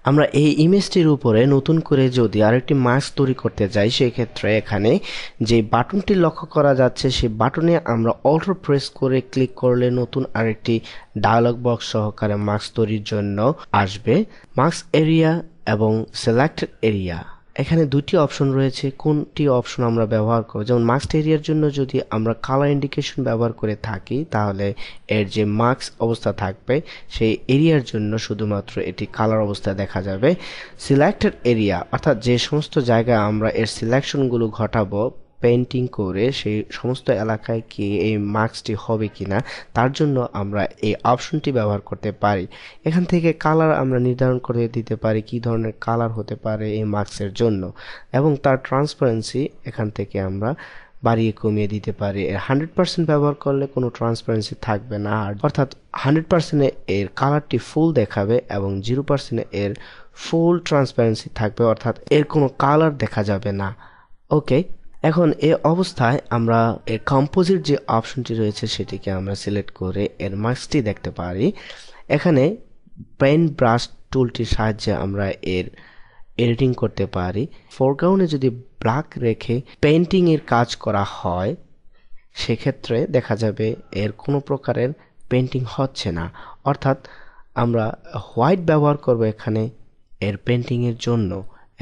আমরা এই ইমেজটির উপরে নতুন করে যদি আরেকটি মাস্ক তৈরি করতে যাই, সেক্ষেত্রে এখানে যে বাটনটি লক্ষ্য করা যাচ্ছে সেই বাটনে আমরা অল্টো প্রেস করে ক্লিক করলে নতুন আরেকটি ডায়লগ বক্স সহকারে মাস্ক তৈরির জন্য আসবে। মাস্ক এরিয়া এবং সিলেক্টেড এরিয়া, এখানে দুটি অপশন রয়েছে। কোনটি অপশন আমরা ব্যবহার করব? যেমন মাস্ক এরিয়ার জন্য যদি আমরা কালার ইন্ডিকেশন ব্যবহার করে থাকি, তাহলে এর যে মাস্ক অবস্থা থাকবে সেই এরিয়ার জন্য শুধুমাত্র এটি কালার অবস্থা দেখা যাবে। সিলেক্টেড এরিয়া অর্থাৎ যে সমস্ত জায়গায় আমরা এর সিলেকশনগুলো ঘটাবো পেইন্টিং করে, সেই সমস্ত এলাকায় কি এই মাস্কটি হবে কিনা তার জন্য আমরা এই অপশনটি ব্যবহার করতে পারি। এখান থেকে কালার আমরা নির্ধারণ করে দিতে পারি কি ধরনের কালার হতে পারে এই মাস্কের জন্য, এবং তার ট্রান্সপারেন্সি এখান থেকে আমরা বাড়িয়ে কমিয়ে দিতে পারি। এর 100% ব্যবহার করলে কোনো ট্রান্সপারেন্সি থাকবে না, অর্থাৎ 100% এর কালারটি ফুল দেখাবে এবং 0% এর ফুল ট্রান্সপারেন্সি থাকবে, অর্থাৎ এর কোনো কালার দেখা যাবে না। ওকে, এখন এই অবস্থায় আমরা এর কম্পোজিট যে অপশনটি রয়েছে সেটিকে আমরা সিলেক্ট করে এর মাস্কটি দেখতে পারি। এখানে পেন ব্রাশ টুলটির সাহায্যে আমরা এর এডিটিং করতে পারি। ফোরগ্রাউন্ডে যদি ব্ল্যাক রেখে পেইন্টিং এর কাজ করা হয়, সেক্ষেত্রে দেখা যাবে এর কোনো প্রকারের পেইন্টিং হচ্ছে না, অর্থাৎ আমরা হোয়াইট ব্যবহার করব এখানে এর পেইন্টিং এর জন্য।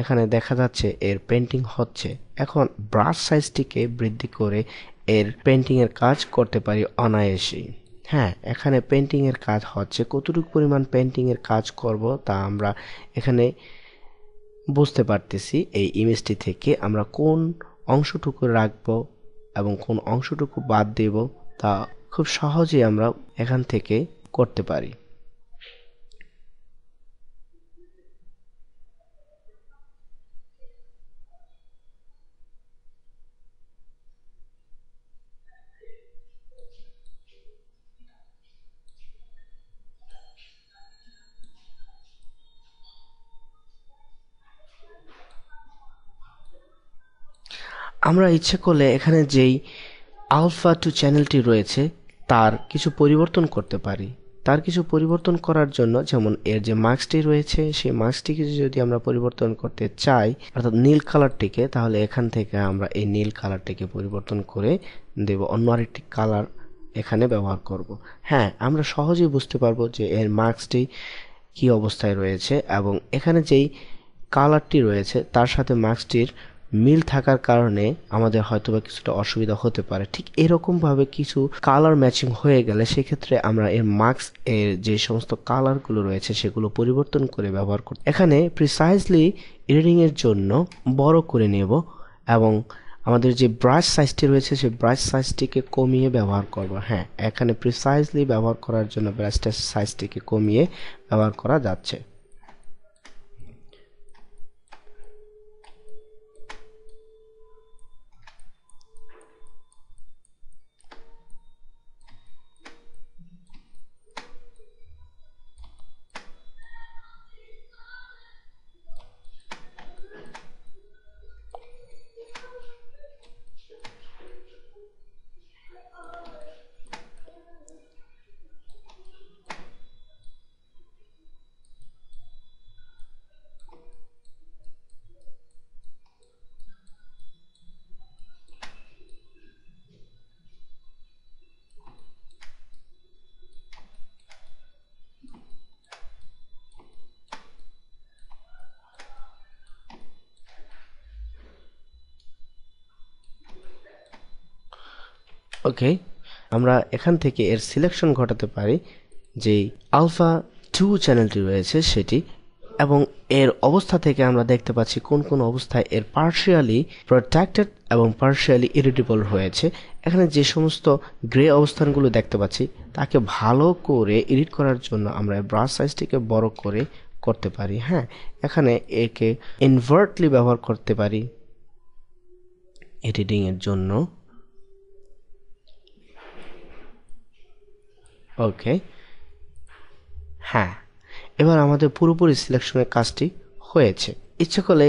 এখানে দেখা যাচ্ছে এর পেইন্টিং হচ্ছে। এখন ব্রাশ সাইজটিকে বৃদ্ধি করে এর পেইন্টিং এর কাজ করতে পারি অনায়াসেই। হ্যাঁ, এখানে পেইন্টিং এর কাজ হচ্ছে। কতটুকু পরিমাণ পেইন্টিং এর কাজ করব তা আমরা এখানে বুঝতে পারতেছি। এই ইমেজটি থেকে আমরা কোন অংশটুকু রাখবো এবং কোন অংশটুকু বাদ দেব তা খুব সহজেই আমরা এখান থেকে করতে পারি। আমরা ইচ্ছে করলে এখানে যেই আলফা টু চ্যানেলটি রয়েছে তার কিছু পরিবর্তন করতে পারি। তার কিছু পরিবর্তন করার জন্য, যেমন এর যে মাস্কটি রয়েছে সেই মাস্কটিকে যদি আমরা পরিবর্তন করতে চাই, অর্থাৎ নীল কালারটিকে, তাহলে এখান থেকে আমরা এই নীল কালারটিকে পরিবর্তন করে দেব, অন্য আরেকটি কালার এখানে ব্যবহার করব। হ্যাঁ, আমরা সহজেই বুঝতে পারবো যে এর মাস্কটি কি অবস্থায় রয়েছে, এবং এখানে যেই কালারটি রয়েছে তার সাথে মাস্কটির মিল থাকার কারণে আমাদের হয়তোবা কিছুটা অসুবিধা হতে পারে। ঠিক এরকম ভাবে কিছু কালার ম্যাচিং হয়ে গেলে সেক্ষেত্রে আমরা এর মাস্ক এর যে সমস্ত কালারগুলো রয়েছে সেগুলো পরিবর্তন করে ব্যবহার করব। এখানে প্রিসাইজলি এডিটিং এর জন্য বড় করে নেব এবং আমাদের যে ব্রাশ সাইজটি রয়েছে সেই ব্রাশ সাইজটিকে কমিয়ে ব্যবহার করব। হ্যাঁ, এখানে প্রিসাইজলি ব্যবহার করার জন্য ব্রাশটার সাইজটিকে কমিয়ে ব্যবহার করা যাচ্ছে। ওকে, আমরা এখান থেকে এর সিলেকশন ঘটাতে পারি যে আলফা 2 চ্যানেলটি রয়েছে সেটি, এবং এর অবস্থা থেকে আমরা দেখতে পাচ্ছি কোন কোন অবস্থায় এর পার্শিয়ালি প্রোটেক্টেড এবং পার্শিয়ালি এডিটেবল হয়েছে। এখানে যে সমস্ত গ্রে অবস্থানগুলো দেখতে পাচ্ছি তাকে ভালো করে এডিট করার জন্য আমরা ব্রাশ সাইজটিকে বড় করে করতে পারি। হ্যাঁ, এখানে একে ইনভার্টলি ব্যবহার করতে পারি এডিটিং এর জন্য। ওকে, হ্যাঁ, এবার আমাদের পুরোপুরি সিলেকশনের কাজটি হয়েছে। ইচ্ছে করলে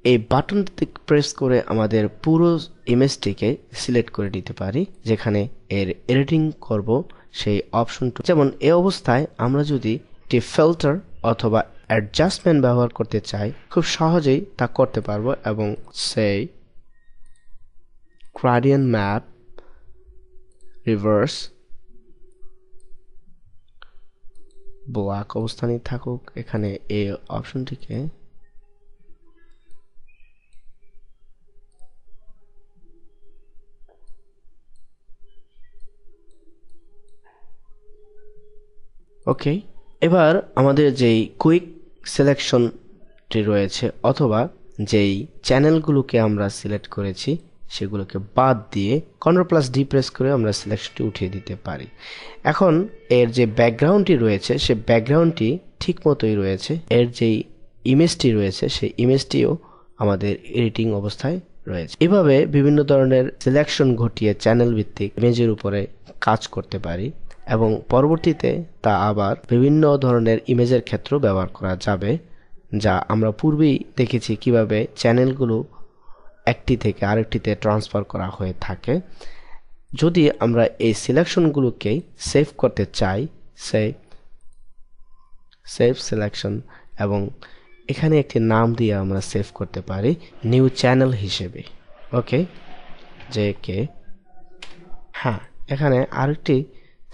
এই বাটনটি প্রেস করে আমাদের পুরো ইমেজটিকে সিলেক্ট করে নিতে পারি, যেখানে এর এডিটিং করব সেই অপশনটি। যেমন এই অবস্থায় আমরা যদি একটি ফিল্টার অথবা অ্যাডজাস্টমেন্ট ব্যবহার করতে চাই খুব সহজেই তা করতে পারবো এবং সেই গ্রেডিয়েন্ট ম্যাপ রিভার্স ব্ল্যাক অবস্থানেই থাকুক, এখানে এই অপশনটিকে ওকে। এবার আমাদের যেই কুইক সিলেকশনটি রয়েছে অথবা যেই চ্যানেলগুলোকে আমরা সিলেক্ট করেছি সেগুলোকে বাদ দিয়ে Ctrl+D প্রেস করে আমরা সিলেকশনটি উঠিয়ে দিতে পারি। এখন এর যে ব্যাকগ্রাউন্ডটি রয়েছে সে ব্যাকগ্রাউন্ডটি ঠিক মতোই রয়েছে, এর যেই ইমেজটি রয়েছে সেই ইমেজটিও আমাদের এডিটিং অবস্থায় রয়েছে। এভাবে বিভিন্ন ধরনের সিলেকশন ঘটিয়ে চ্যানেল ভিত্তিক ইমেজের উপরে কাজ করতে পারি এবং পরবর্তীতে তা আবার বিভিন্ন ধরনের ইমেজের ক্ষেত্রেও ব্যবহার করা যাবে, যা আমরা পূর্বেই দেখেছি কিভাবে চ্যানেলগুলো একটি থেকে আরেকটিতে ট্রান্সফার করা হয়ে থাকে। যদি আমরা এই সিলেকশনগুলোকে সেভ করতে চাই, সেভ সিলেকশন, এবং এখানে একটি নাম দিয়ে আমরা সেভ করতে পারি নিউ চ্যানেল হিসেবে। ওকে, যে কে হ্যাঁ, এখানে আরেকটি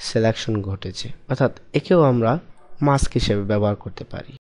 সিলেকশন ঘটেছে, অর্থাৎ একেও আমরা মাস্ক হিসেবে ব্যবহার করতে পারি।